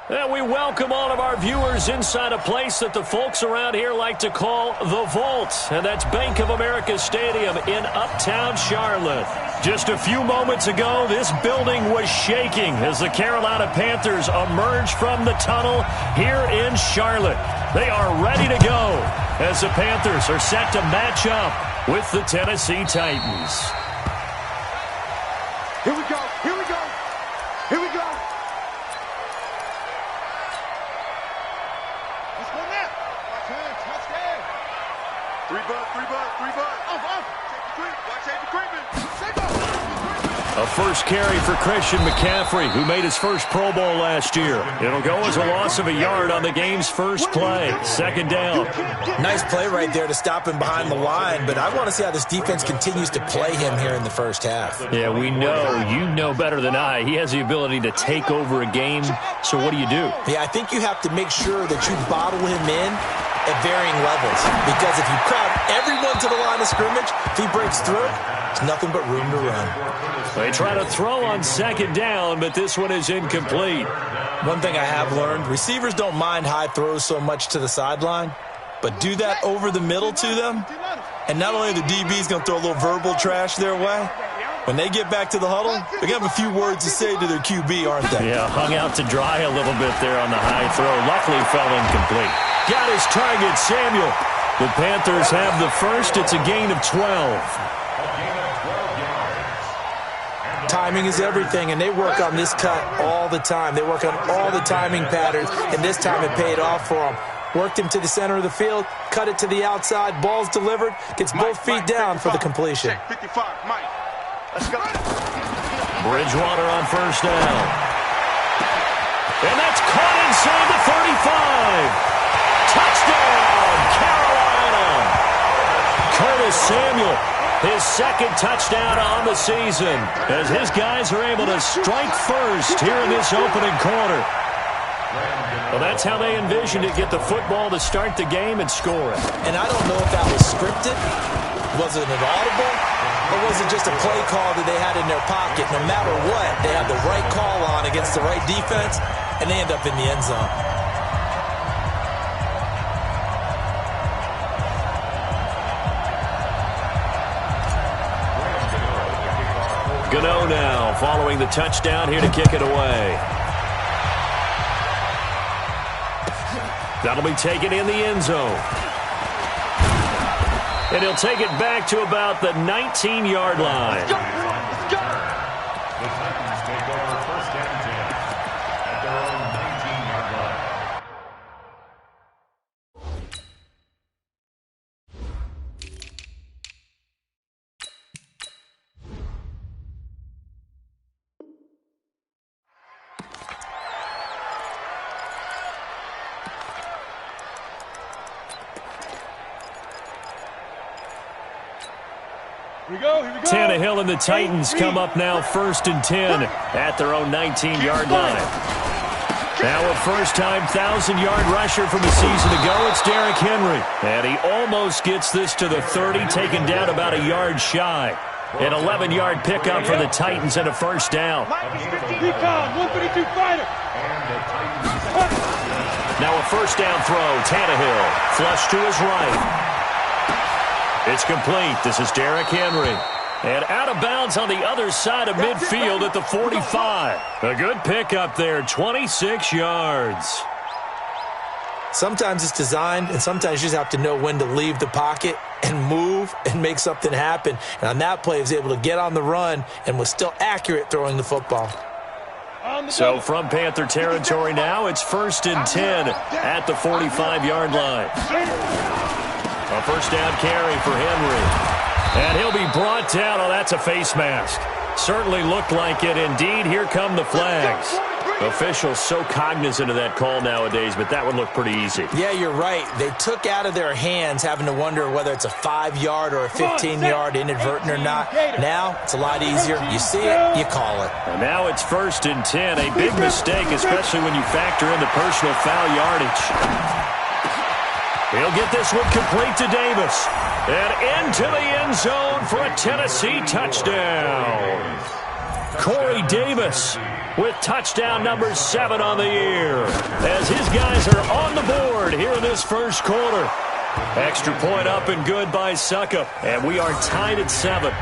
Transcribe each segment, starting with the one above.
And we welcome all of our viewers inside a place that the folks around here like to call the Vault. And that's Bank of America Stadium in Uptown Charlotte. Just a few moments ago, this building was shaking as the Carolina Panthers emerged from the tunnel here in Charlotte. They are ready to go as the Panthers are set to match up with the Tennessee Titans. Here we go, here we go, here we go. Let's go now. Touch down. Three butt. Watch Avery Creepman. A first carry for Christian McCaffrey, who made his first Pro Bowl last year. It'll go as a loss of a yard on the game's first play. Second down. Nice play right there to stop him behind the line, but I want to see how this defense continues to play him here in the first half. Yeah, we know. You know better than I. He has the ability to take over a game, so what do you do? Yeah, I think you have to make sure that you bottle him in at varying levels, because if you crowd everyone to the line of scrimmage, if he breaks through, there's nothing but room to run. They try to throw on second down, but this one is incomplete. One thing I have learned, receivers don't mind high throws so much to the sideline, but do that over the middle to them, and not only are the DBs going to throw a little verbal trash their way, when they get back to the huddle, they're going to have a few words to say to their QB, aren't they? Yeah, hung out to dry a little bit there on the high throw. Luckily fell incomplete. Got his target, Samuel. The Panthers have the first. It's a gain of 12. Timing is everything, and they work on this cut all the time. They work on all the timing patterns, and this time it paid off for them. Worked him to the center of the field, cut it to the outside, ball's delivered, gets both feet down for the completion. 55, Mike. Let's go. Bridgewater on first down. And that's caught inside the 35. Touchdown, Carolina. Curtis Samuel, his second touchdown on the season, as his guys are able to strike first here in this opening quarter. Well, that's how they envisioned it, get the football to start the game and score it. And I don't know if that was scripted. Was it an audible? Or was it just a play call that they had in their pocket? No matter what, they have the right call on against the right defense, and they end up in the end zone. Gano now following the touchdown here to kick it away. That'll be taken in the end zone. And he'll take it back to about the 19-yard line. Let's go. The Titans take over first and 10 at their own 19-yard line. Here we go. Tannehill and the Titans come up now first and 10 at their own 19-yard line. Now a first-time 1,000-yard rusher from a season ago, it's Derrick Henry. And he almost gets this to the 30, taken down about a yard shy. An 11-yard pickup for the Titans and a first down. Recon, 132 fighter. Now a first down throw, Tannehill. Flush to his right. It's complete. This is Derrick Henry. And out of bounds on the other side of midfield at the 45. A good pickup there, 26 yards. Sometimes it's designed, and sometimes you just have to know when to leave the pocket and move and make something happen. And on that play, he was able to get on the run and was still accurate throwing the football. So from Panther territory now, it's first and 10 at the 45-yard line. A first down carry for Henry. And he'll be brought down. Oh, that's a face mask. Certainly looked like it. Indeed, here come the flags. Officials so cognizant of that call nowadays, but that one looked pretty easy. Yeah, you're right. They took out of their hands having to wonder whether it's a 5-yard or a 15-yard inadvertent or not. Now, it's a lot easier. You see it, you call it. And now it's first and 10. A big mistake, especially when you factor in the personal foul yardage. He'll get this one complete to Davis. And into the end zone for a Tennessee touchdown. Corey Davis with touchdown number 7 on the year, as his guys are on the board here in this first quarter. Extra point up and good by Suckup, and we are tied at 7.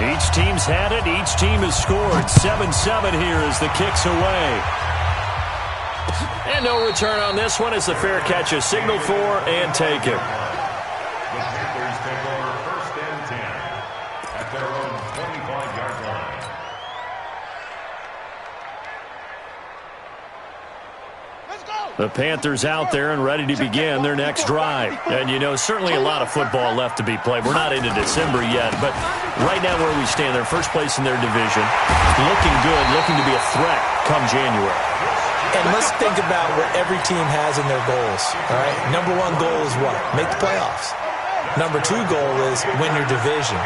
Each team's had it. Each team has scored. 7-7 here as the kick's away. And no return on this one as the fair catch is signaled for and taken. The Panthers take over 1st and 10 at their own 25-yard line. The Panthers out there and ready to begin their next drive. And, you know, certainly a lot of football left to be played. We're not into December yet, but right now where we stand, they're first place in their division, looking good, looking to be a threat come January. And let's think about what every team has in their goals, all right? Number 1 goal is what? Make the playoffs. Number 2 goal is win your division.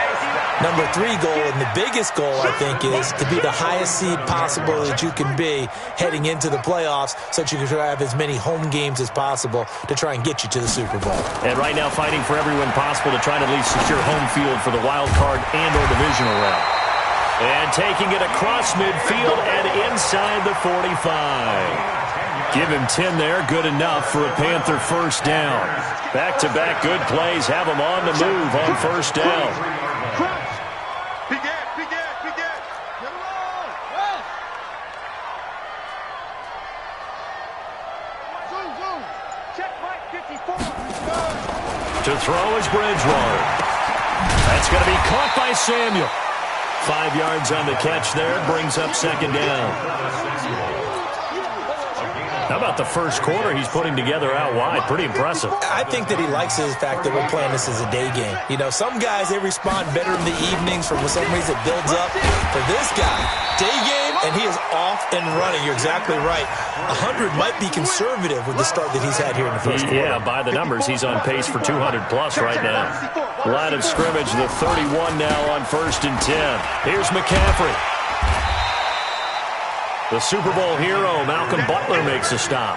Number 3 goal, and the biggest goal, I think, is to be the highest seed possible that you can be heading into the playoffs so that you can have as many home games as possible to try and get you to the Super Bowl. And right now fighting for every win possible to try to at least secure home field for the wild card and or divisional round. And taking it across midfield and inside the 45. Give him 10 there, good enough for a Panther first down. Back-to-back good plays have him on the move on first down. To throw is Bridgewater. That's going to be caught by Samuel. 5 yards on the catch there, brings up second down. How about the first quarter he's putting together out wide? Pretty impressive. I think that he likes the fact that we're playing this as a day game. You know, some guys, they respond better in the evenings. For some reason, it builds up. For this guy, day game, and he is off and running. You're exactly right. 100 might be conservative with the start that he's had here in the first quarter. Yeah, by the numbers, he's on pace for 200-plus right now. Line of scrimmage, the 31 now on 1st and 10. Here's McCaffrey. The Super Bowl hero, Malcolm Butler, makes a stop.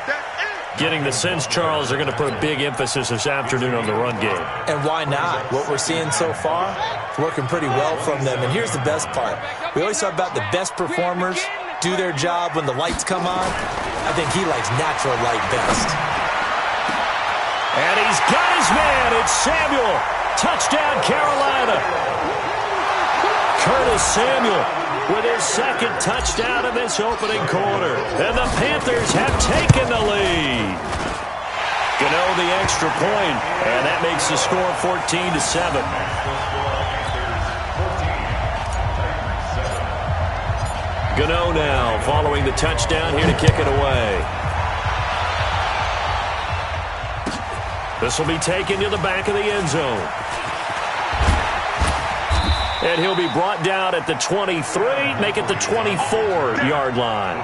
Getting the sense, Charles, they're going to put a big emphasis this afternoon on the run game. And why not? What we're seeing so far, it's working pretty well from them. And here's the best part. We always talk about the best performers do their job when the lights come on. I think he likes natural light best. And he's got his man. It's Samuel. Touchdown, Carolina. Curtis Samuel with his second touchdown in this opening quarter. And the Panthers have taken the lead. Gano the extra point, and that makes the score 14-7. Gano now following the touchdown here to kick it away. This will be taken to the back of the end zone. And he'll be brought down at the 23, make it the 24-yard line.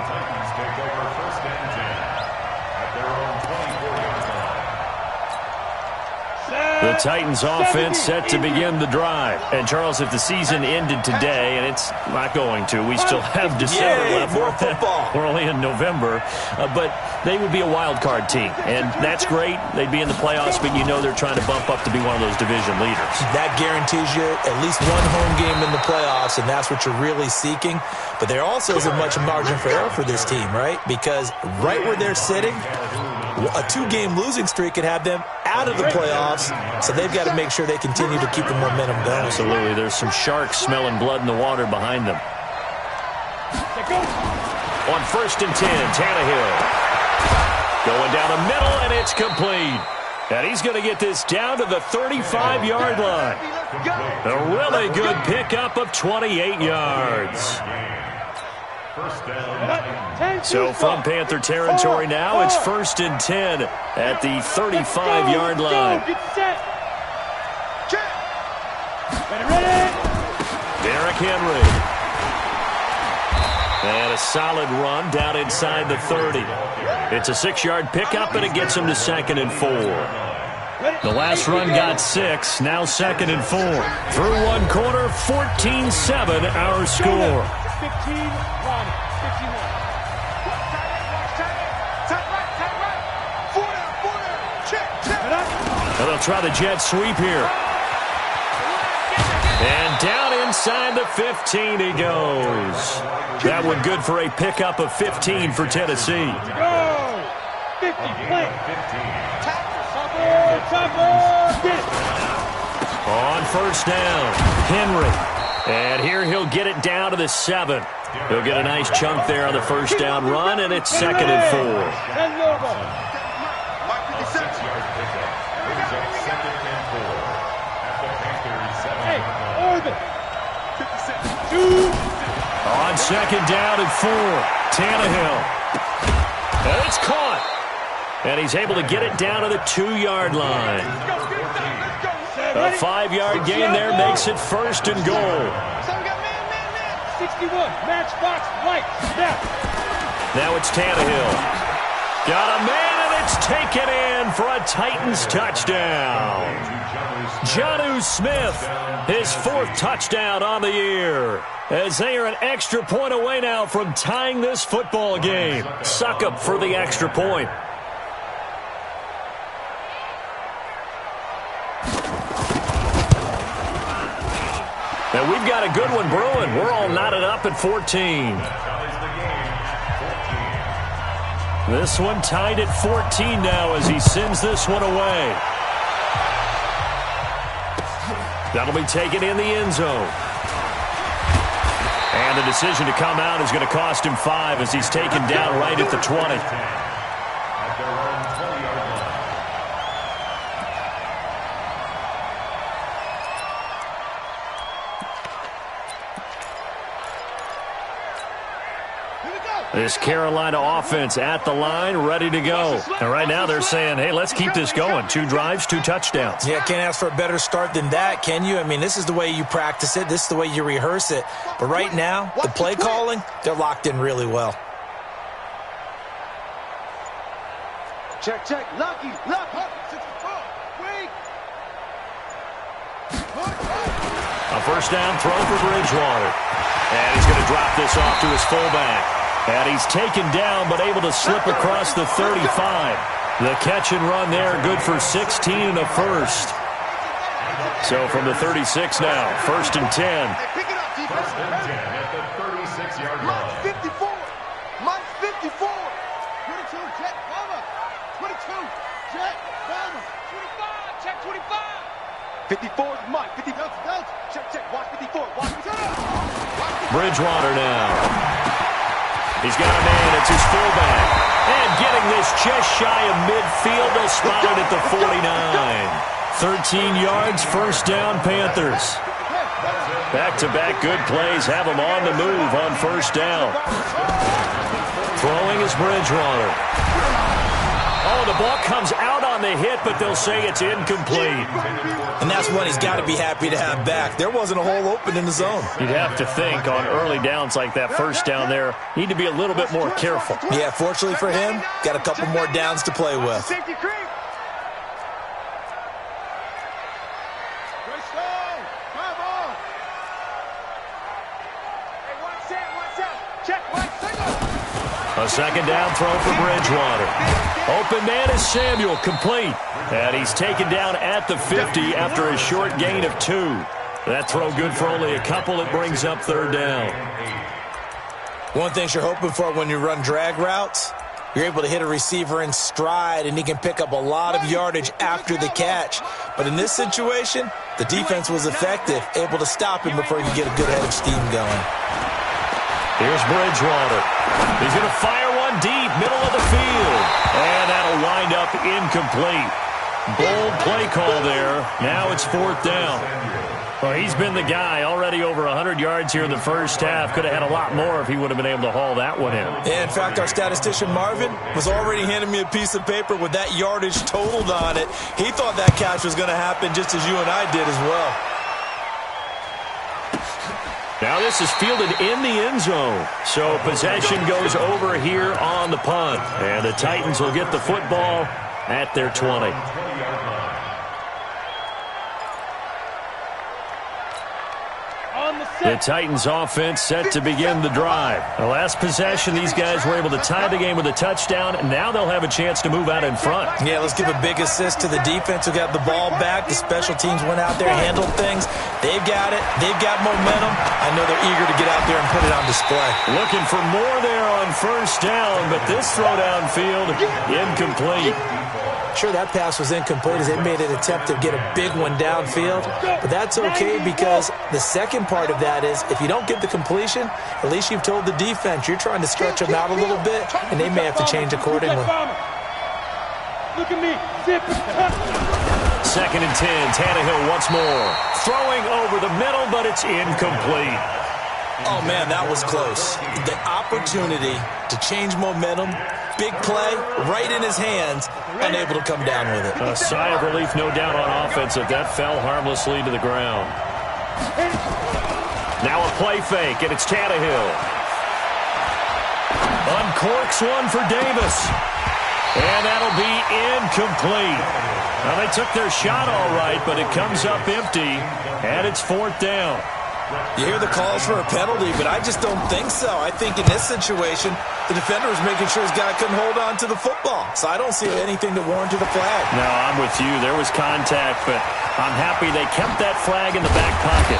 The Titans offense set to begin the drive. And, Charles, if the season ended today, and it's not going to, we still have December left. More football. We're only in November. But they would be a wild card team. And that's great. They'd be in the playoffs, but you know they're trying to bump up to be one of those division leaders. That guarantees you at least one home game in the playoffs, and that's what you're really seeking. But there also isn't much margin for error for this team, right? Because right where they're sitting, a 2-game losing streak could have them out of the playoffs, so they've got to make sure they continue to keep the momentum going. Absolutely. There's some sharks smelling blood in the water behind them. On 1st and 10, Tannehill. Going down the middle, and it's complete. And he's going to get this down to the 35-yard line. A really good pickup of 28 yards. So from Panther territory now, it's 1st and 10 at the 35-yard line. Derrick Henry. And a solid run down inside the 30. It's a 6-yard pickup, and it gets him to 2nd and 4. The last run got 6, now 2nd and 4. Through one quarter, 14-7 our score. 15-1. 15-1. And they'll try the jet sweep here. And down inside the 15 he goes. That one good for a pickup of 15 for Tennessee. Go! 50, play. On first down, Henry. And here he'll get it down to the 7. He'll get a nice chunk there on the first down run, and it's 2nd and 4. On 2nd down and 4, Tannehill. And it's caught. And he's able to get it down to the 2-yard line. A 5-yard gain there makes it 1st and goal. 61, matchbox, light, snap. Now it's Tannehill. Got a man, and it's taken in for a Titans touchdown. Jonnu Smith, his 4th touchdown on the year. As they are an extra point away now from tying this football game. Succop for the extra point. And we've got a good one brewing. We're all knotted up at 14. This one tied at 14 now as he sends this one away. That'll be taken in the end zone. And the decision to come out is going to cost him 5 as he's taken down right at the 20. This Carolina offense at the line, ready to go. And right now they're saying, hey, let's keep this going. 2 drives, 2 touchdowns. Yeah, can't ask for a better start than that, can you? I mean, this is the way you practice it. This is the way you rehearse it. But right now, the play calling, they're locked in really well. Check, check, lucky, lucky. 64, wait. A first down throw for Bridgewater. And he's going to drop this off to his fullback. And he's taken down but able to slip across the 35. The catch and run there, good for 16 and a first. So from the 36 now, 1st and 10. Pick it up, defense. 36-yard line. Mike 54. Mike 54. 22, check, Palmer. 22, check, Palmer. 25, check 25. 54 is Mike. 50, don't. Check, watch 54. Watch 54. Bridgewater now. He's got a man, it's his fullback. And getting this just shy of midfield, they'll spot it at the 49. 13 yards, first down, Panthers. Back-to-back good plays have them on the move on first down. Throwing is Bridgewater. Oh, the ball comes out on the hit, but they'll say it's incomplete. And that's one he's got to be happy to have back. There wasn't a hole open in the zone. You'd have to think on early downs like that first down there, need to be a little bit more careful. Yeah, fortunately for him, got a couple more downs to play with. Safety creep. A second down throw for Bridgewater. Open man is Samuel, complete. And he's taken down at the 50 after a short gain of 2. That throw good for only a couple. It brings up 3rd down. One thing you're hoping for when you run drag routes, you're able to hit a receiver in stride, and he can pick up a lot of yardage after the catch. But in this situation, the defense was effective, able to stop him before he could get a good head of steam going. Here's Bridgewater. He's going to fire one deep, middle of the field. And that'll wind up incomplete. Bold play call there. Now it's 4th down. Well, he's been the guy already over 100 yards here in the first half. Could have had a lot more if he would have been able to haul that one in. Yeah, in fact, our statistician Marvin was already handing me a piece of paper with that yardage totaled on it. He thought that catch was going to happen just as you and I did as well. Now this is fielded in the end zone. So possession goes over here on the punt. And the Titans will get the football at their 20. The Titans offense set to begin the drive. The last possession, these guys were able to tie the game with a touchdown. Now they'll have a chance to move out in front. Yeah, let's give a big assist to the defense who got the ball back. The special teams went out there, handled things. They've got it. They've got momentum. I know they're eager to get out there and put it on display. Looking for more there on first down, but this throw downfield, incomplete. Sure, that pass was incomplete as they made an attempt to get a big one downfield. But that's okay because the second part of that is if you don't get the completion, at least you've told the defense you're trying to stretch them out a little bit, and they may have to change accordingly. Look at me. Zip. 2nd and 10. Tannehill once more. Throwing over the middle, but it's incomplete. Oh, man, that was close. The opportunity to change momentum, big play, right in his hands, unable to come down with it. A sigh of relief, no doubt, on offense that fell harmlessly to the ground. Now a play fake, and it's Tannehill. Uncorks one for Davis. And that'll be incomplete. Now, they took their shot all right, but it comes up empty, and it's 4th down. You hear the calls for a penalty, but I just don't think so. I think in this situation, the defender was making sure his guy couldn't hold on to the football. So I don't see anything to warrant a flag. No, I'm with you. There was contact, but I'm happy they kept that flag in the back pocket.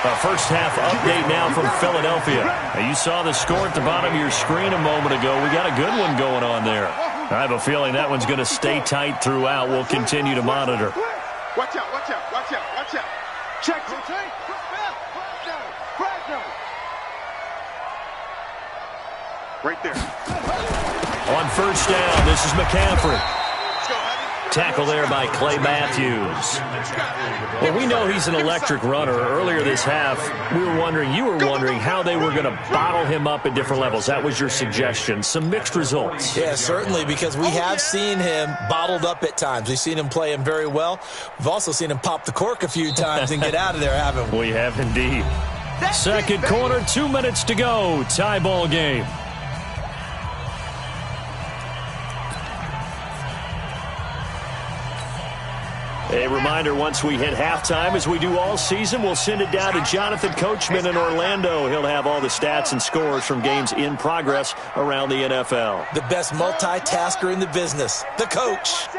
A first half update now from Philadelphia. Now, you saw the score at the bottom of your screen a moment ago. We got a good one going on there. I have a feeling that one's going to stay tight throughout. We'll continue to monitor. Watch out, watch out, watch out, watch out. Check. Right there. On first down, this is McCaffrey. Tackle there by Clay Matthews. Well, we know he's an electric runner. Earlier this half, you were wondering how they were going to bottle him up at different levels. That was your suggestion. Some mixed results. Yeah, certainly, because we have seen him bottled up at times. We've seen him play him very well. We've also seen him pop the cork a few times and get out of there, haven't we? We have indeed. Second quarter, 2 minutes to go. Tie ball game. A reminder, once we hit halftime, as we do all season, we'll send it down to Jonathan Coachman in Orlando. He'll have all the stats and scores from games in progress around the NFL. The best multitasker in the business, the coach.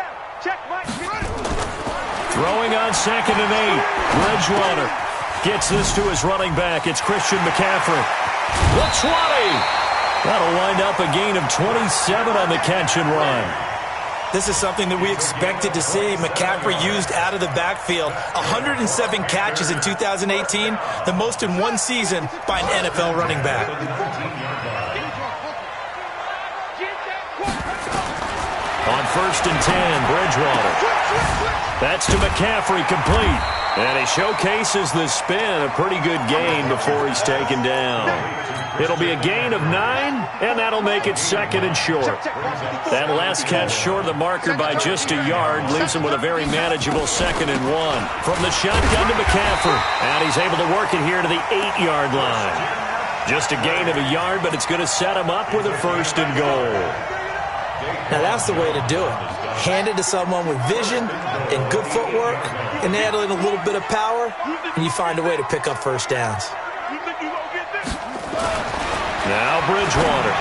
Throwing on 2nd and 8. Bridgewater gets this to his running back. It's Christian McCaffrey. The 20. That'll wind up a gain of 27 on the catch and run. This is something that we expected to see. McCaffrey used out of the backfield. 107 catches in 2018, the most in one season by an NFL running back. On 1st and 10, Bridgewater. That's to McCaffrey, complete. And he showcases the spin, a pretty good gain before he's taken down. It'll be a gain of 9, and that'll make it 2nd and short. That last catch short of the marker by just a yard leaves him with a very manageable 2nd and 1. From the shotgun to McCaffrey, and he's able to work it here to the 8-yard line. Just a gain of a yard, but it's going to set him up with a 1st and goal. Now that's the way to do it. Hand it to someone with vision and good footwork, and add in a little bit of power, and you find a way to pick up first downs. Now Bridgewater.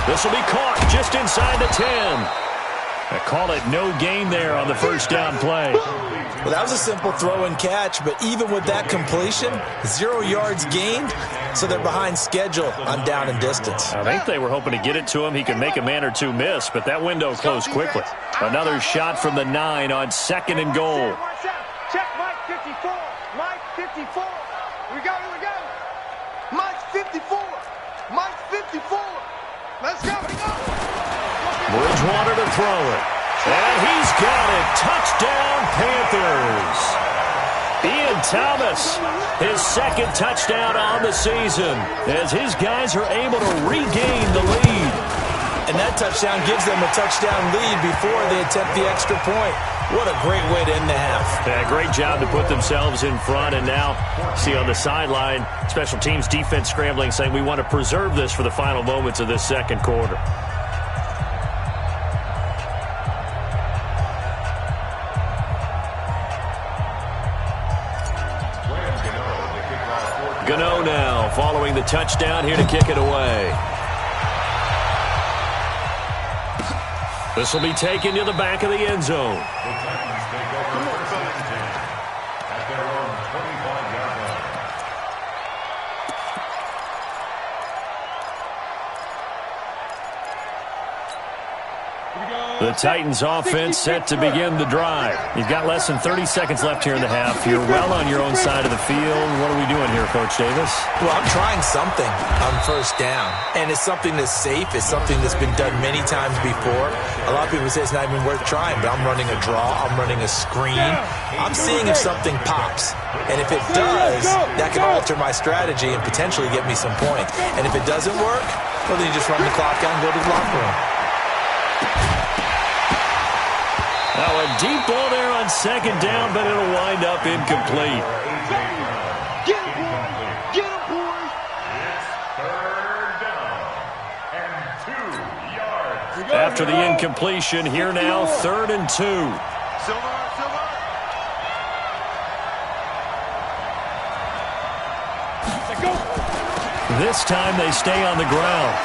This will be caught just inside the 10. I call it no gain there on the first down play. Well, that was a simple throw and catch, but even with that completion, 0 yards gained, so they're behind schedule on down and distance. I think they were hoping to get it to him. He could make a man or two miss, but that window closed quickly. Another shot from the 9 on 2nd and goal. Check Mike 54. Mike 54. We go. Mike 54. Mike 54. Let's go. Bridgewater to throw it. And he's got it. Touchdown, Panthers. Ian Thomas, his 2nd touchdown on the season, as his guys are able to regain the lead. And that touchdown gives them a touchdown lead before they attempt the extra point. What a great way to end the half. Yeah, great job to put themselves in front. And now, see on the sideline, special teams defense scrambling, saying we want to preserve this for the final moments of this second quarter. 2-0 now, following the touchdown here to kick it away. This will be taken to the back of the end zone. The Titans take over first and 10 at their own 25-yard line. The Titans offense set to begin the drive. You've got less than 30 seconds left here in the half. You're well on your own side of the field. What are we doing here, Coach Davis? Well, I'm trying something on first down, and it's something that's safe. It's something that's been done many times before. A lot of people say it's not even worth trying, but I'm running a draw. I'm running a screen. I'm seeing if something pops, and if it does, that can alter my strategy and potentially get me some points. And if it doesn't work, well, then you just run the clock out and go to the locker room. Now a deep ball there on second down, but it'll wind up incomplete. Get him, boys! Get him, boys! It's third down and 2 yards. After the incompletion, here now, 3rd and 2. Silver! This time they stay on the ground.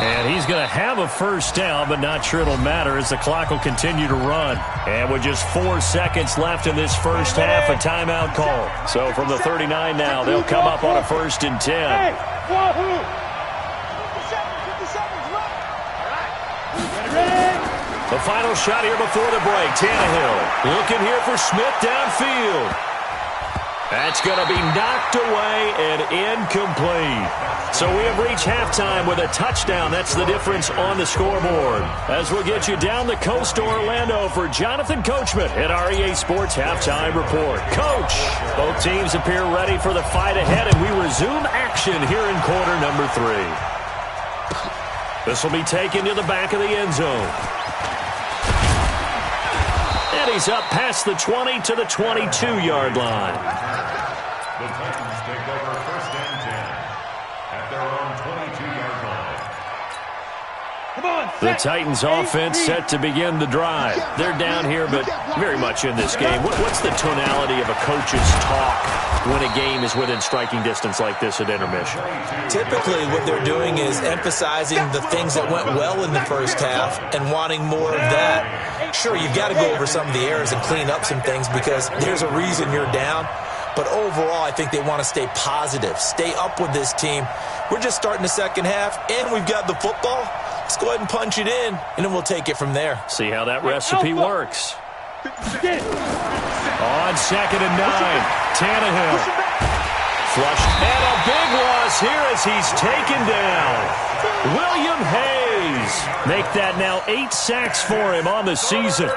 And he's going to have a first down, but not sure it'll matter as the clock will continue to run. And with just 4 seconds left in this first half, a timeout call. So from the 39 now, they'll come up on a 1st and 10. Hey, 50 seconds left. All right. Ready? The final shot here before the break. Tannehill looking here for Smith downfield. That's going to be knocked away and incomplete. So we have reached halftime with a touchdown. That's the difference on the scoreboard. As we'll get you down the coast to Orlando for Jonathan Coachman at our EA Sports Halftime Report. Coach, both teams appear ready for the fight ahead, and we resume action here in quarter number 3. This will be taken to the back of the end zone. And he's up past the 20 to the 22-yard line. The Titans take over first and 10 at their own 22-yard line. Come on, The Titans offense set to begin the drive. They're down here, but very much in this game. What's the tonality of a coach's talk when a game is within striking distance like this at intermission? Typically, what they're doing is emphasizing the things that went well in the first half and wanting more of that. Sure, you've got to go over some of the errors and clean up some things because there's a reason you're down. But overall, I think they want to stay positive, stay up with this team. We're just starting the second half, and we've got the football. Let's go ahead and punch it in, and then we'll take it from there. See how that recipe works. On 2nd and 9, Tannehill. Flush, and a big loss here as he's taken down. William Hayes. Make that now 8 sacks for him on the season.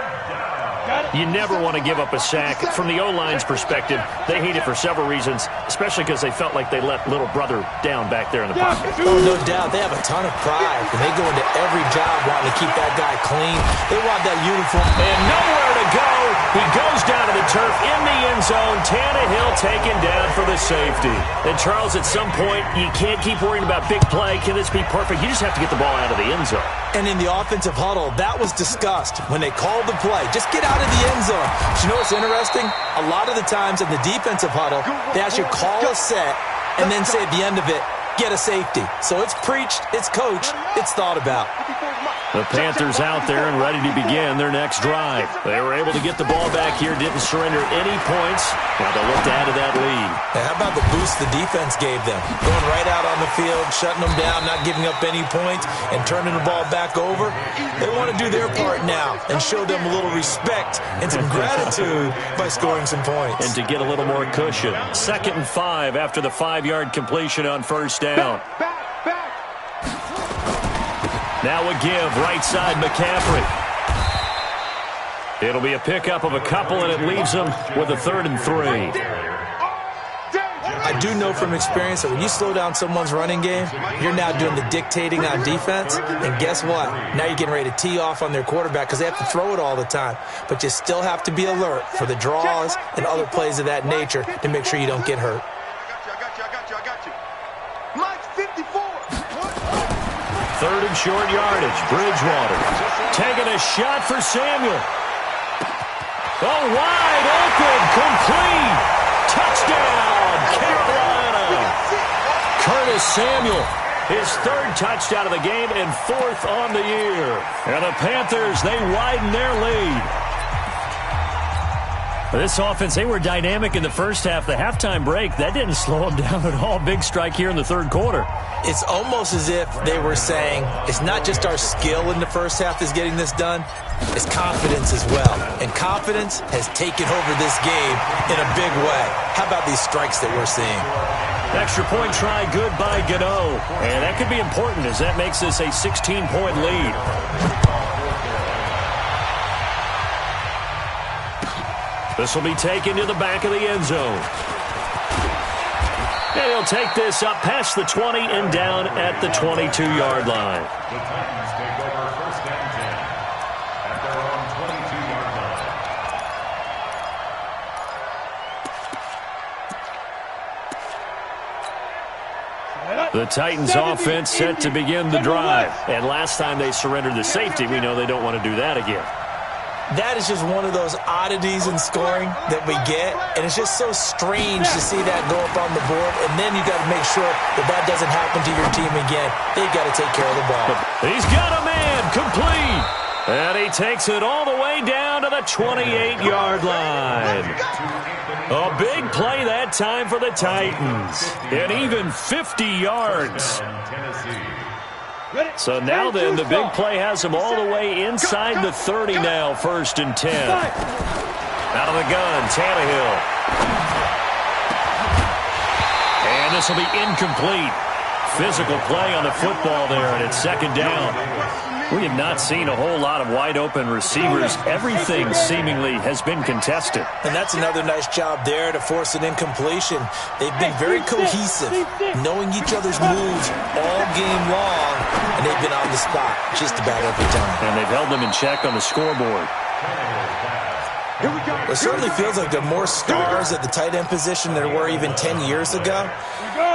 You never want to give up a sack. From the O-line's perspective, they hate it for several reasons, especially because they felt like they let little brother down back there in the pocket. Oh, no doubt. They have a ton of pride, and they go into every job wanting to keep that guy clean. They want that uniform. And nowhere to go. He goes down to the turf in the end zone. Tannehill taken down for the safety. And, Charles, at some point, you can't keep worrying about big play. Can this be perfect? You just have to get the ball out of the end zone. And in the offensive huddle, that was discussed when they called the play. Just get out of the end zone. But you know what's interesting? A lot of the times in the defensive huddle, they actually call a set and then say at the end of it, get a safety. So it's preached, it's coached, it's thought about. The Panthers out there and ready to begin their next drive. They were able to get the ball back here, didn't surrender any points. Now they'll look to add to that lead. Now, how about the boost the defense gave them? Going right out on the field, shutting them down, not giving up any points, and turning the ball back over. They want to do their part now and show them a little respect and some gratitude by scoring some points. And to get a little more cushion. 2nd and 5 after the 5-yard completion on first down. Now a give, right side McCaffrey. It'll be a pickup of a couple, and it leaves them with a 3rd and 3. I do know from experience that when you slow down someone's running game, you're now doing the dictating on defense. And guess what? Now you're getting ready to tee off on their quarterback because they have to throw it all the time. But you still have to be alert for the draws and other plays of that nature to make sure you don't get hurt. I got you. Mike's 54. 3rd and short yardage. Bridgewater taking a shot for Samuel. Oh, wide open, complete. Touchdown, Carolina. Deebo Samuel. His third touchdown of the game and fourth on the year. And the Panthers, they widen their lead. This offense, they were dynamic in the first half. The halftime break, that didn't slow them down at all. Big strike here in the third quarter. It's almost as if they were saying, it's not just our skill in the first half that's getting this done, it's confidence as well. And confidence has taken over this game in a big way. How about these strikes that we're seeing? Extra point try, good by Gano. And that could be important as that makes this a 16-point lead. This will be taken to the back of the end zone. And he'll take this up past the 20 and down at the 22-yard line. The Titans take over first and 10 at their own 22-yard line. The Titans offense set to begin the drive. And last time they surrendered the safety, we know they don't want to do that again. That is just one of those oddities in scoring that we get, and it's just so strange to see that go up on the board, and then you got to make sure that that doesn't happen to your team again. They've got to take care of the ball. He's got a man, complete, and he takes it all the way down to the 28-yard line. A big play that time for the Titans, and even 50 yards. So now then, the big play has him all the way inside the 30 now, first and 10. Out of the gun, Tannehill. And this will be incomplete. Physical play on the football there, and it's second down. We have not seen a whole lot of wide-open receivers. Everything seemingly has been contested. And that's another nice job there to force an incompletion. They've been very cohesive, knowing each other's moves all game long, and they've been on the spot just about every time. And they've held them in check on the scoreboard. It certainly feels like there are more stars at the tight end position than there were even 10 years ago.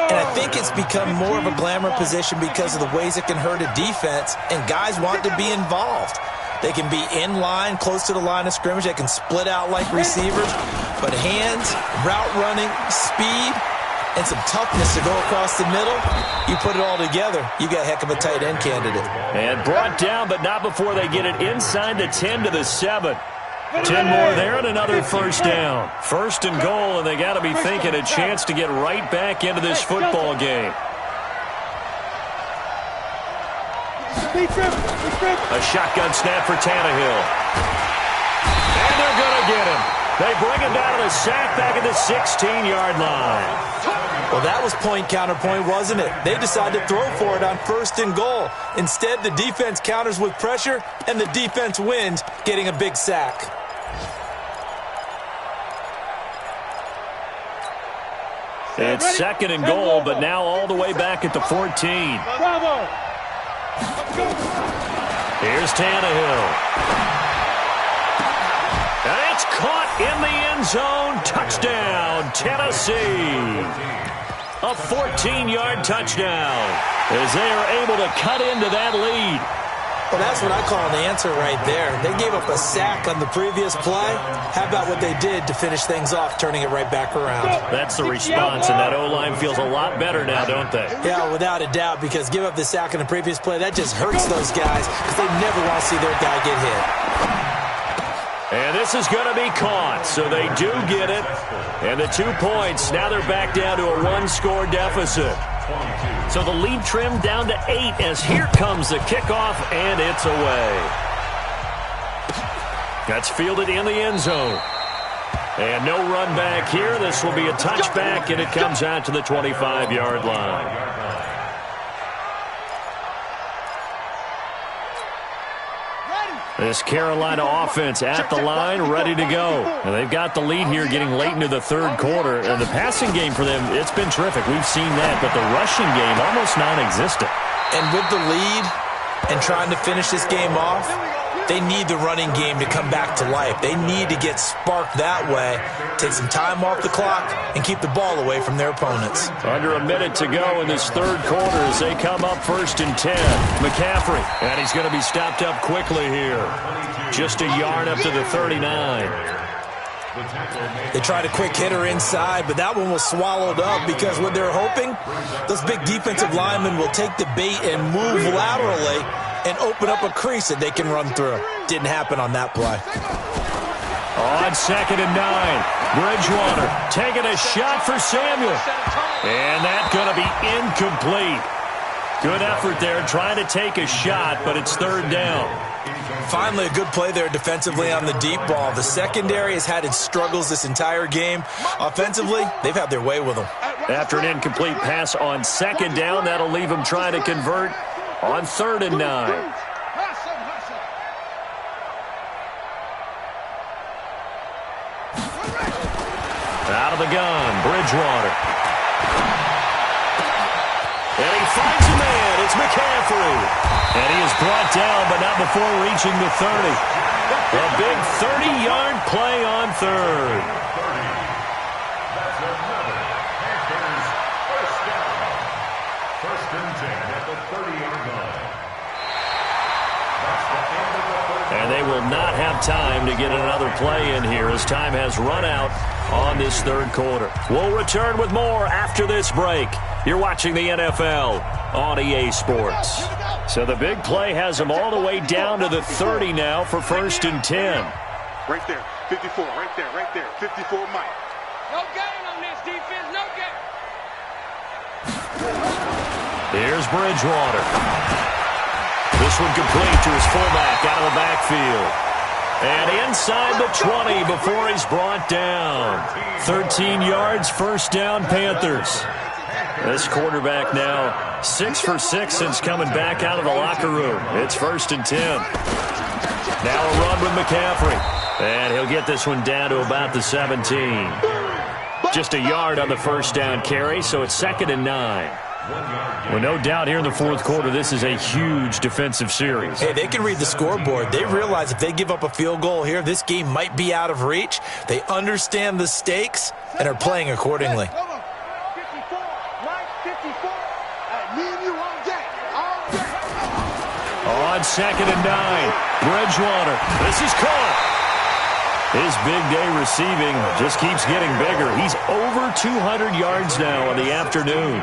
And I think it's become more of a glamour position because of the ways it can hurt a defense, and guys want to be involved. They can be in line, close to the line of scrimmage. They can split out like receivers. But hands, route running, speed, and some toughness to go across the middle, you put it all together, you got a heck of a tight end candidate. And brought down, but not before they get it inside the 10 to the 7. 10 more there and another first down. First and goal, and they got to be thinking a chance to get right back into this football game. A shotgun snap for Tannehill. And they're going to get him. They bring him down to the sack back at the 16-yard line. Well, that was point counterpoint, wasn't it? They decided to throw for it on first and goal. Instead, the defense counters with pressure, and the defense wins, getting a big sack. It's second and goal, but now all the way back at the 14. Bravo! Here's Tannehill. And it's caught in the end zone. Touchdown, Tennessee. A 14-yard touchdown as they are able to cut into that lead. Well, that's what I call an answer right there. They gave up a sack on the previous play. How about what they did to finish things off, turning it right back around? That's the response, and that O-line feels a lot better now, don't they? Yeah, without a doubt, because give up the sack on the previous play, that just hurts those guys because they never want to see their guy get hit. And this is going to be caught, so they do get it. And the 2 points, now they're back down to a one-score deficit. So the lead trimmed down to 8 as here comes the kickoff, and it's away. That's fielded in the end zone. And no run back here. This will be a touchback, and it comes out to the 25-yard line. This Carolina offense at the line, ready to go. And they've got the lead here getting late into the third quarter. And the passing game for them, it's been terrific. We've seen that. But the rushing game, almost non-existent. And with the lead and trying to finish this game off, they need the running game to come back to life. They need to get sparked that way, take some time off the clock, and keep the ball away from their opponents. Under a minute to go in this third quarter as they come up first and 10. McCaffrey, and he's going to be stopped up quickly here. Just a yard up to the 39. They tried a quick hitter inside, but that one was swallowed up because what they're hoping, those big defensive linemen will take the bait and move laterally and open up a crease that they can run through. Didn't happen on that play. On 2nd and 9, Bridgewater taking a shot for Samuel. And that's going to be incomplete. Good effort there trying to take a shot, but it's 3rd down. Finally, a good play there defensively on the deep ball. The secondary has had its struggles this entire game. Offensively, they've had their way with them. After an incomplete pass on 2nd down, that'll leave them trying to convert on 3rd and 9. Out of the gun, Bridgewater. And he finds a man. It's McCaffrey. And he is brought down, but not before reaching the 30. A big 30-yard play on 3rd. That's another Panthers first down. 1st and 10 at the 30-yard line. That's the end of the 3rd. And they will not have time to get another play in here as time has run out on this 3rd quarter. We'll return with more after this break. You're watching the NFL on EA Sports. So the big play has them all the way down to the 30 now for 1st and 10. Right there, 54, right there, 54 Mike. No gain on this defense, no gain. Here's Bridgewater. This one complete to his fullback out of the backfield. And inside the 20 before he's brought down. 13 yards, 1st down, Panthers. This quarterback now 6 for 6 since coming back out of the locker room. It's 1st and 10. Now a run with McCaffrey. And he'll get this one down to about the 17. Just a yard on the 1st down carry, so it's 2nd and 9. Well, no doubt here in the 4th quarter, this is a huge defensive series. Hey, they can read the scoreboard. They realize if they give up a field goal here, this game might be out of reach. They understand the stakes and are playing accordingly. 54, Mike, 54. Me and you all day. On 2nd and 9, Bridgewater. This is caught. His big day receiving just keeps getting bigger. He's over 200 yards now on the afternoon.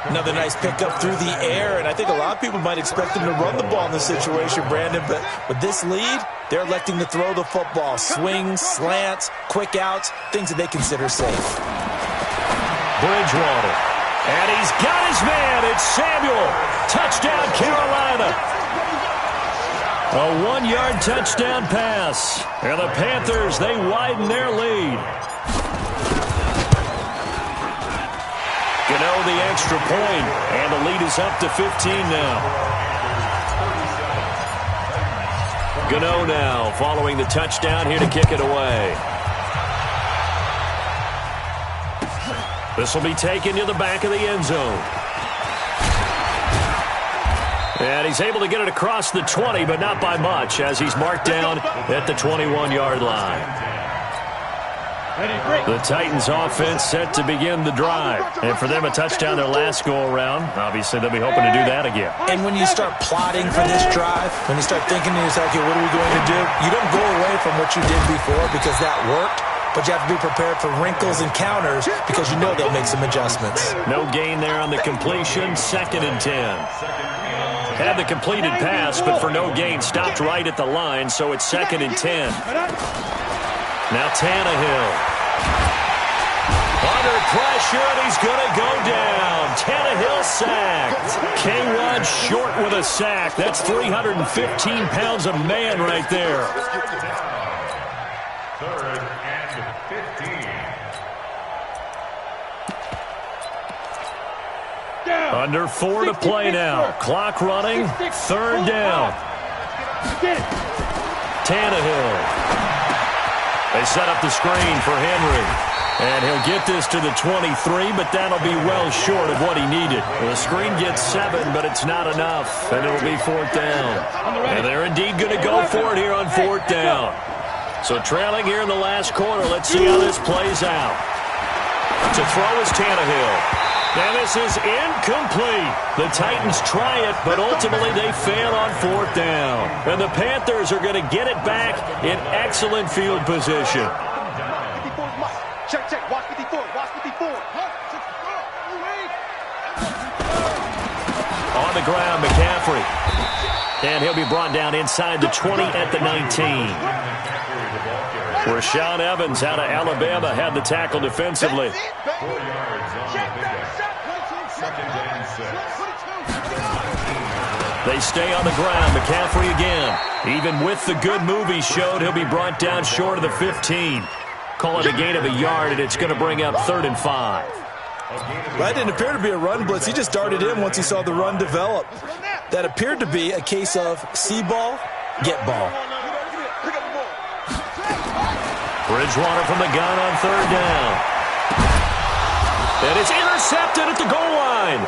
Another nice pickup through the air, and I think a lot of people might expect him to run the ball in this situation, Brandon, but with this lead, they're electing to throw the football. Swings, slants, quick outs, things that they consider safe. Bridgewater. And he's got his man. It's Samuel. Touchdown, Carolina. A 1-yard touchdown pass. And the Panthers, they widen their lead. Gano the extra point, and the lead is up to 15 now. Gano now following the touchdown here to kick it away. This will be taken to the back of the end zone. And he's able to get it across the 20, but not by much, as he's marked down at the 21-yard line. The Titans offense set to begin the drive. And for them, a touchdown their last go-around. Obviously, they'll be hoping to do that again. And when you start plotting for this drive, when you start thinking to yourself, okay, what are we going to do? You don't go away from what you did before because that worked, but you have to be prepared for wrinkles and counters because you know they'll make some adjustments. No gain there on the completion, 2nd and 10. Had the completed pass, but for no gain, stopped right at the line, so it's 2nd and 10. Now Tannehill. Under pressure, and he's going to go down. Tannehill sacked. K-Rod short with a sack. That's 315 pounds of man right there. 3rd and 15. Under 4 to play now. Clock running. 3rd down. Tannehill. They set up the screen for Henry. And he'll get this to the 23, but that'll be well short of what he needed. The screen gets 7, but it's not enough. And it'll be 4th down. And they're indeed going to go for it here on 4th down. So trailing here in the last quarter, let's see how this plays out. To throw is Tannehill. And this is incomplete. The Titans try it, but ultimately they fail on 4th down. And the Panthers are going to get it back in excellent field position. 54's Mike. Check, check. Watch 54. Watch 54. On the ground, McCaffrey. And he'll be brought down inside the 20 at the 19. Rashaan Evans out of Alabama had the tackle defensively. 4 yards on the pickup. 2nd and 6. They stay on the ground. McCaffrey again. Even with the good move he showed, he'll be brought down short of the 15. Call it a gain of a yard, and it's going to bring up 3rd and 5. That didn't appear to be a run blitz. He just darted in once he saw the run develop. That appeared to be a case of see ball, get ball. Bridgewater from the gun on 3rd down. And it's intercepted at the goal line.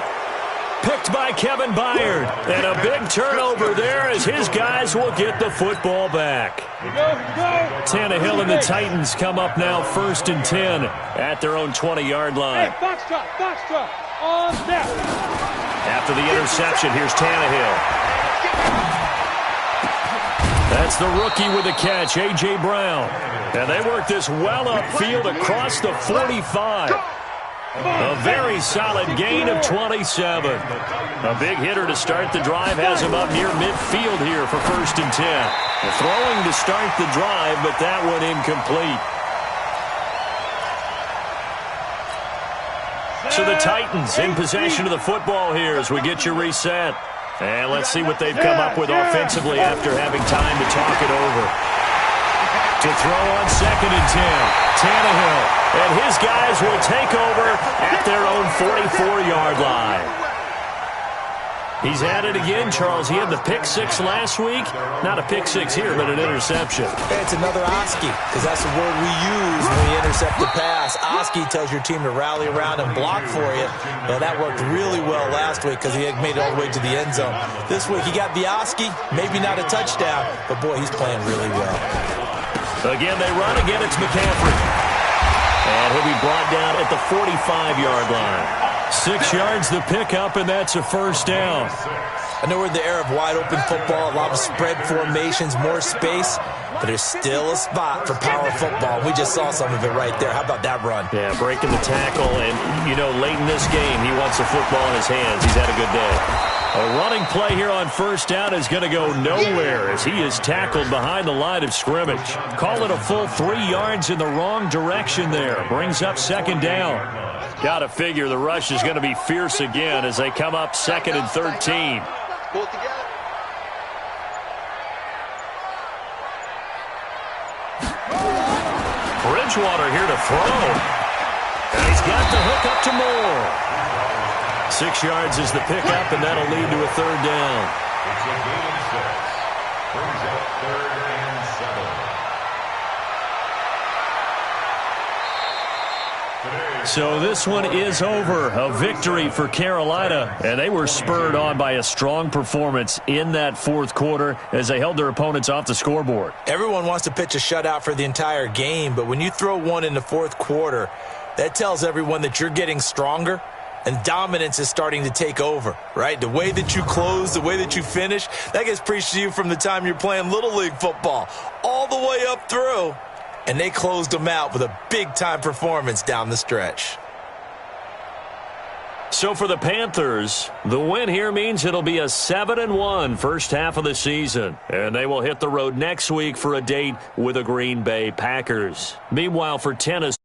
Picked by Kevin Byard. And a big turnover there as his guys will get the football back. Tannehill and the Titans come up now 1st and 10 at their own 20-yard line. Hey, box truck, on deck. After the interception, here's Tannehill. That's the rookie with the catch, A.J. Brown. And they work this well upfield across the 45. A very solid gain of 27. A big hitter to start the drive has him up near midfield here for 1st and 10. Throwing to start the drive, but that one incomplete. So the Titans in possession of the football here as we get you reset. And let's see what they've come up with offensively after having time to talk it over. To throw on 2nd and 10. Tannehill and his guys will take over at their own 44-yard line. He's at it again, Charles. He had the pick 6 last week. Not a pick 6 here, but an interception. It's another Oski, because that's the word we use when we intercept the pass. Oski tells your team to rally around and block for you. Well, that worked really well last week because he had made it all the way to the end zone. This week he got the Oski, maybe not a touchdown, but boy, he's playing really well. Again, they run. Again, it's McCaffrey. And he'll be brought down at the 45-yard line. 6 yards the pickup, and that's a 1st down. I know we're in the era of wide-open football, a lot of spread formations, more space, but there's still a spot for power football. We just saw some of it right there. How about that run? Yeah, breaking the tackle, and, you know, late in this game, he wants the football in his hands. He's had a good day. A running play here on 1st down is going to go nowhere as he is tackled behind the line of scrimmage. Call it a full 3 yards in the wrong direction there. Brings up 2nd down. Got to figure the rush is going to be fierce again as they come up 2nd and 13. Pull it together. Bridgewater here to throw. And he's got the hook up to Moore. 6 yards is the pickup, and that'll lead to a 3rd down. It's a gain of 6. Brings up 3rd and 7. So this one is over. A victory for Carolina, and they were spurred on by a strong performance in that 4th quarter as they held their opponents off the scoreboard. Everyone wants to pitch a shutout for the entire game, but when you throw one in the 4th quarter, that tells everyone that you're getting stronger and dominance is starting to take over, right? The way that you close, the way that you finish, that gets preached to you from the time you're playing Little League football all the way up through. And they closed them out with a big-time performance down the stretch. So for the Panthers, the win here means it'll be a 7-1 first half of the season. And they will hit the road next week for a date with the Green Bay Packers. Meanwhile, for Tennessee,